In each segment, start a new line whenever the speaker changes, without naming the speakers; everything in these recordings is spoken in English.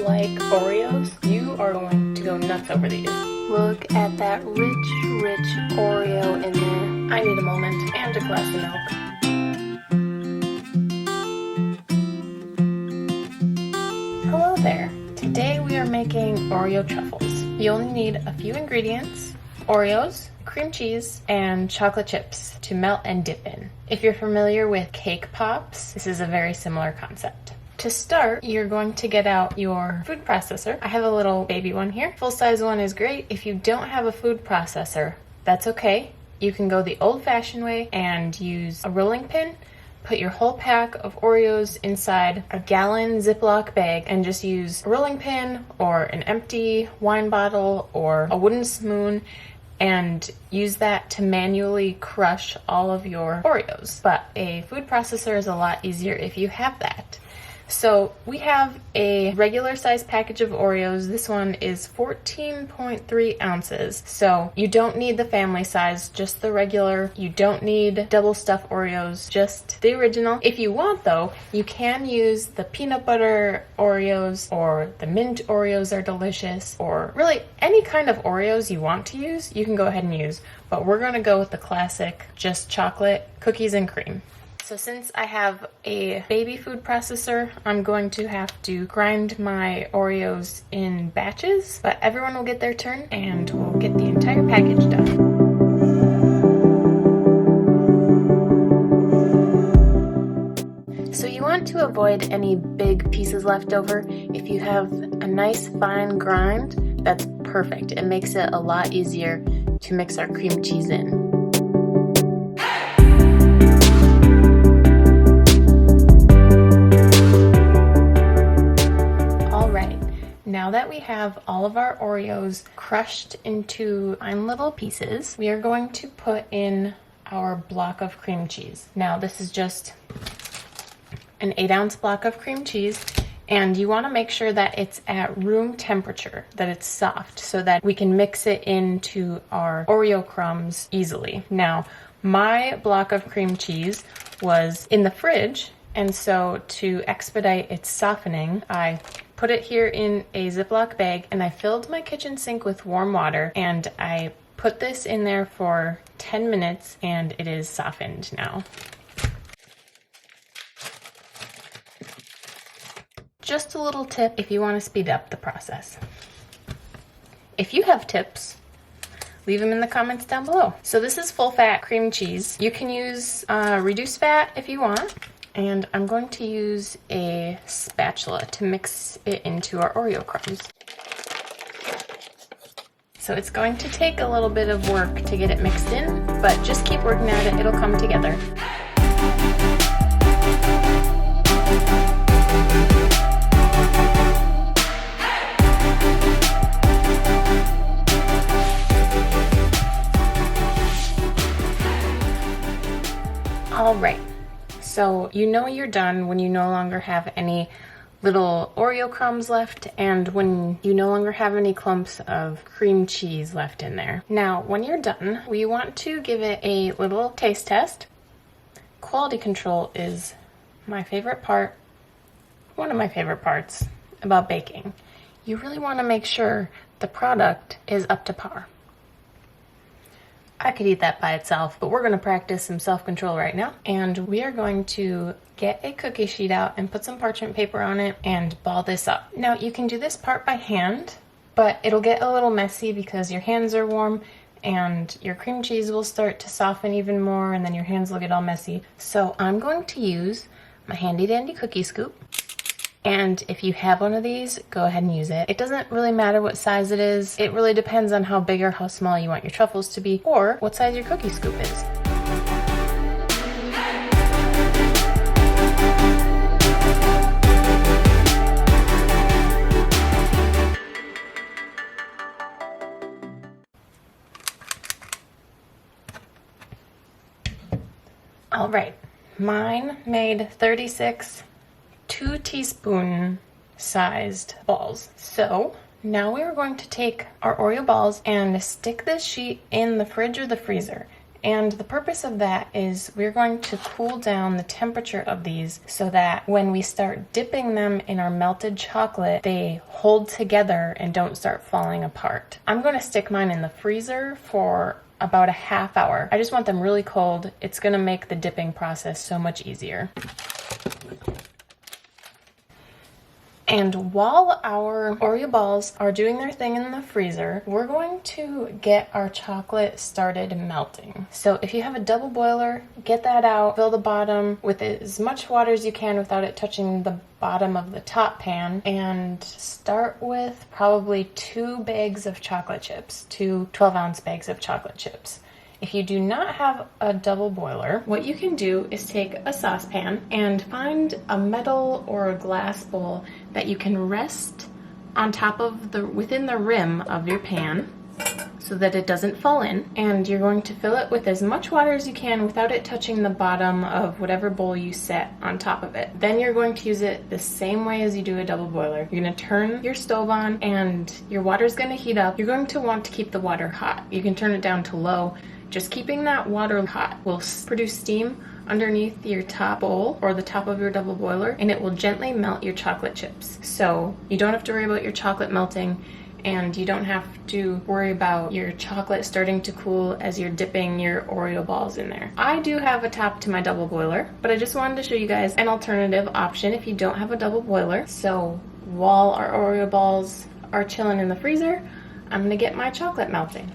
like Oreos, you are going to go nuts over these.
Look at that rich Oreo in there.
I need a moment and a glass of milk. Hello there. Today we are making Oreo truffles. You only need a few ingredients: Oreos, cream cheese, and chocolate chips to melt and dip in. If you're familiar with cake pops, this is a very similar concept. To start, you're going to get out your food processor. I have a little baby one here. Full-size one is great. If you don't have a food processor, that's okay. You can go the old-fashioned way and use a rolling pin. Put your whole pack of Oreos inside a gallon Ziploc bag and just use a rolling pin or an empty wine bottle or a wooden spoon and use that to manually crush all of your Oreos. But a food processor is a lot easier if you have that. So we have a regular size package of Oreos. This one is 14.3 ounces. So you don't need the family size, just the regular. You don't need double stuffed Oreos, just the original. If you want though, you can use the peanut butter Oreos, or the mint Oreos are delicious, or really any kind of Oreos you want to use, you can go ahead and use. But we're gonna go with the classic, just chocolate, cookies and cream. So since I have a baby food processor, I'm going to have to grind my Oreos in batches, but everyone will get their turn and we'll get the entire package done. So you want to avoid any big pieces left over. If you have a nice fine grind, that's perfect. It makes it a lot easier to mix our cream cheese in. Now that we have all of our Oreos crushed into fine little pieces, we are going to put in our block of cream cheese. Now this is just an 8-ounce block of cream cheese, and you want to make sure that it's at room temperature, that it's soft, so that we can mix it into our Oreo crumbs easily. Now, my block of cream cheese was in the fridge, and so to expedite its softening, I put it here in a Ziploc bag and I filled my kitchen sink with warm water and I put this in there for 10 minutes and it is softened now. Just a little tip if you want to speed up the process. If you have tips, leave them in the comments down below. So this is full fat cream cheese. You can use reduced fat if you want. And I'm going to use a spatula to mix it into our Oreo crumbs. So it's going to take a little bit of work to get it mixed in, but just keep working at it, it'll come together. All right. So you know you're done when you no longer have any little Oreo crumbs left and when you no longer have any clumps of cream cheese left in there. Now, when you're done, we want to give it a little taste test. Quality control is my favorite part, one of my favorite parts about baking. You really want to make sure the product is up to par. I could eat that by itself, but we're going to practice some self-control right now. And we are going to get a cookie sheet out and put some parchment paper on it and ball this up. Now you can do this part by hand, but it'll get a little messy because your hands are warm and your cream cheese will start to soften even more and then your hands will get all messy. So I'm going to use my handy dandy cookie scoop. And if you have one of these, go ahead and use it. It doesn't really matter what size it is. It really depends on how big or how small you want your truffles to be, or what size your cookie scoop is. All right, mine made 36 2-teaspoon sized balls. So now we are going to take our Oreo balls and stick this sheet in the fridge or the freezer. And the purpose of that is we're going to cool down the temperature of these so that when we start dipping them in our melted chocolate, they hold together and don't start falling apart. I'm going to stick mine in the freezer for about a half hour. I just want them really cold. It's going to make the dipping process so much easier. And while our Oreo balls are doing their thing in the freezer, we're going to get our chocolate started melting. So if you have a double boiler, get that out, fill the bottom with as much water as you can without it touching the bottom of the top pan, and start with probably 2 bags of chocolate chips, 2 12-ounce bags of chocolate chips. If you do not have a double boiler, what you can do is take a saucepan and find a metal or a glass bowl that you can rest on top of within the rim of your pan so that it doesn't fall in. And you're going to fill it with as much water as you can without it touching the bottom of whatever bowl you set on top of it. Then you're going to use it the same way as you do a double boiler. You're going to turn your stove on and your water's going to heat up. You're going to want to keep the water hot. You can turn it down to low. Just keeping that water hot will produce steam underneath your top bowl or the top of your double boiler, and it will gently melt your chocolate chips. So you don't have to worry about your chocolate melting, and you don't have to worry about your chocolate starting to cool as you're dipping your Oreo balls in there. I do have a top to my double boiler, but I just wanted to show you guys an alternative option if you don't have a double boiler. So while our Oreo balls are chilling in the freezer, I'm gonna get my chocolate melting.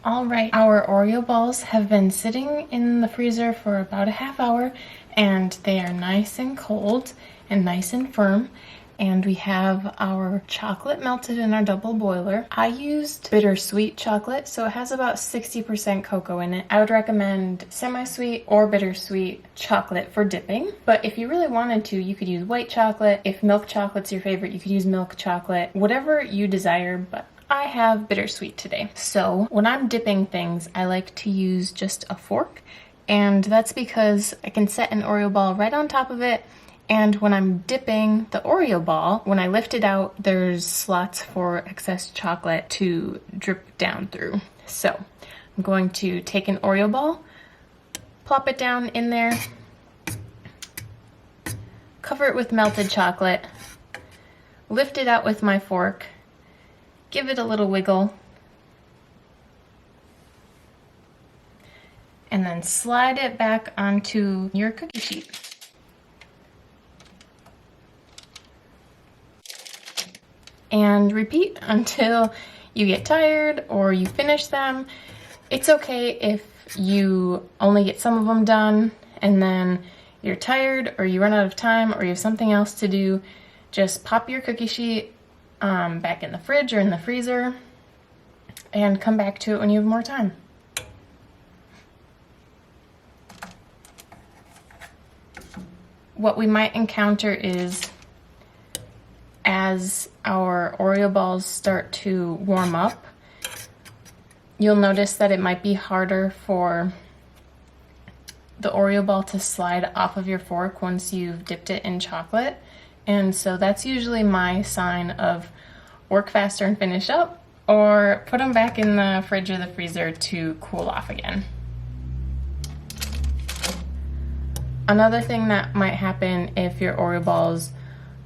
All right, our Oreo balls have been sitting in the freezer for about a half hour, and they are nice and cold and nice and firm. And we have our chocolate melted in our double boiler. I used bittersweet chocolate, so it has about 60% cocoa in it. I would recommend semi-sweet or bittersweet chocolate for dipping. But if you really wanted to, you could use white chocolate. If milk chocolate's your favorite, you could use milk chocolate. Whatever you desire, but I have bittersweet today. So when I'm dipping things, I like to use just a fork, and that's because I can set an Oreo ball right on top of it, and when I'm dipping the Oreo ball, when I lift it out, there's slots for excess chocolate to drip down through. So I'm going to take an Oreo ball, plop it down in there, cover it with melted chocolate, lift it out with my fork, give it a little wiggle, and then slide it back onto your cookie sheet. And repeat until you get tired or you finish them. It's okay if you only get some of them done and then you're tired or you run out of time or you have something else to do. Just pop your cookie sheet back in the fridge or in the freezer and come back to it when you have more time. What we might encounter is as our Oreo balls start to warm up, you'll notice that it might be harder for the Oreo ball to slide off of your fork once you've dipped it in chocolate. And so that's usually my sign of work faster and finish up, or put them back in the fridge or the freezer to cool off again. Another thing that might happen if your Oreo balls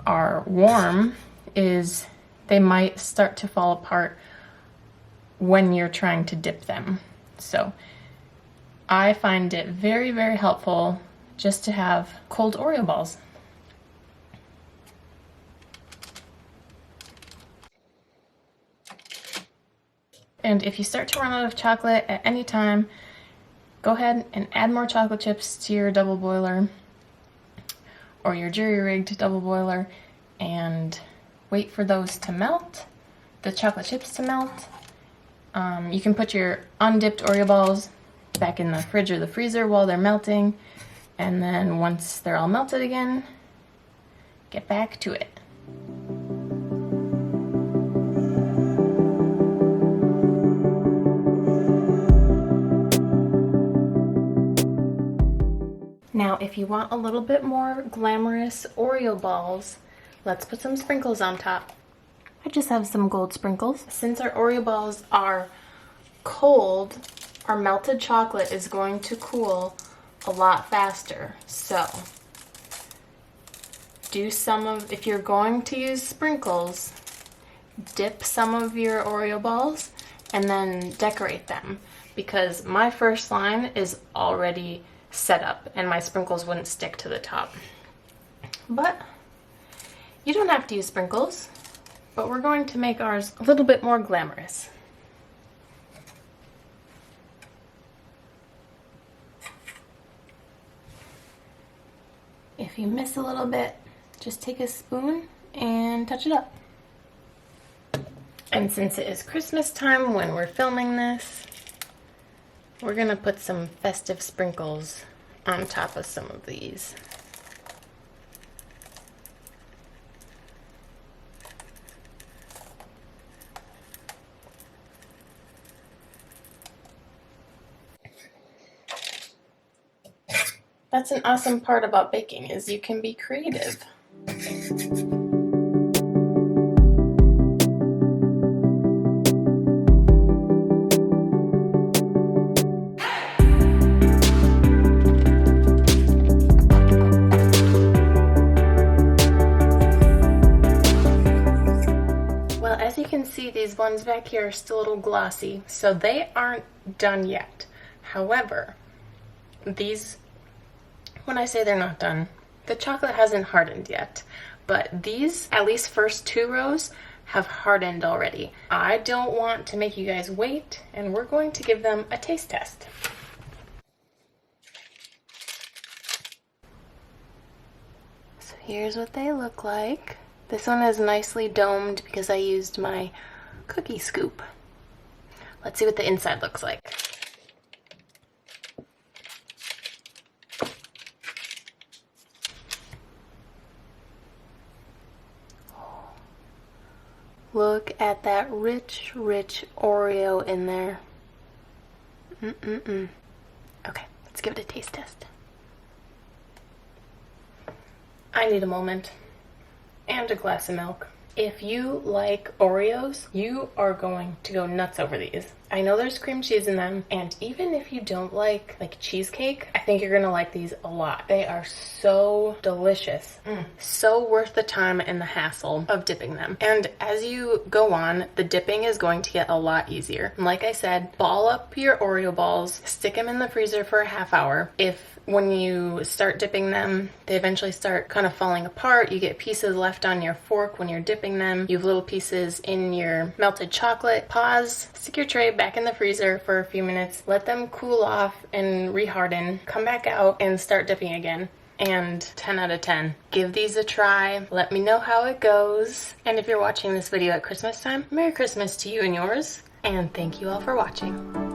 are warm is they might start to fall apart when you're trying to dip them. So I find it very, very helpful just to have cold Oreo balls. And if you start to run out of chocolate at any time, go ahead and add more chocolate chips to your double boiler or your jury-rigged double boiler and wait for those to melt, the chocolate chips to melt. You can put your undipped Oreo balls back in the fridge or the freezer while they're melting, and then once they're all melted again, get back to it. Now, if you want a little bit more glamorous Oreo balls, let's put some sprinkles on top. I just have some gold sprinkles. Since our Oreo balls are cold, our melted chocolate is going to cool a lot faster. So if you're going to use sprinkles, dip some of your Oreo balls and then decorate them, because my first line is already set up and my sprinkles wouldn't stick to the top. But you don't have to use sprinkles, but we're going to make ours a little bit more glamorous. If you miss a little bit, just take a spoon and touch it up. And since it is Christmas time when we're filming this, we're gonna put some festive sprinkles on top of some of these. That's an awesome part about baking, is you can be creative. Well, as you can see, these ones back here are still a little glossy, so they aren't done yet. However, these, when I say they're not done, the chocolate hasn't hardened yet, but these, at least first 2 rows, have hardened already. I don't want to make you guys wait, and we're going to give them a taste test. So here's what they look like. This one is nicely domed because I used my cookie scoop. Let's see what the inside looks like. Look at that rich, rich Oreo in there. Okay, let's give it a taste test. I need a moment and a glass of milk. If you like Oreos, you are going to go nuts over these. I know there's cream cheese in them, and even if you don't like cheesecake, I think you're gonna like these a lot. They are so delicious. So worth the time and the hassle of dipping them. And as you go on, the dipping is going to get a lot easier. And like I said, ball up your Oreo balls, stick them in the freezer for a half hour. When you start dipping them, they eventually start kind of falling apart. You get pieces left on your fork when you're dipping them. You have little pieces in your melted chocolate. Pause, stick your tray back in the freezer for a few minutes, let them cool off and reharden. Come back out and start dipping again. And 10 out of 10. Give these a try. Let me know how it goes. And if you're watching this video at Christmas time, Merry Christmas to you and yours. And thank you all for watching.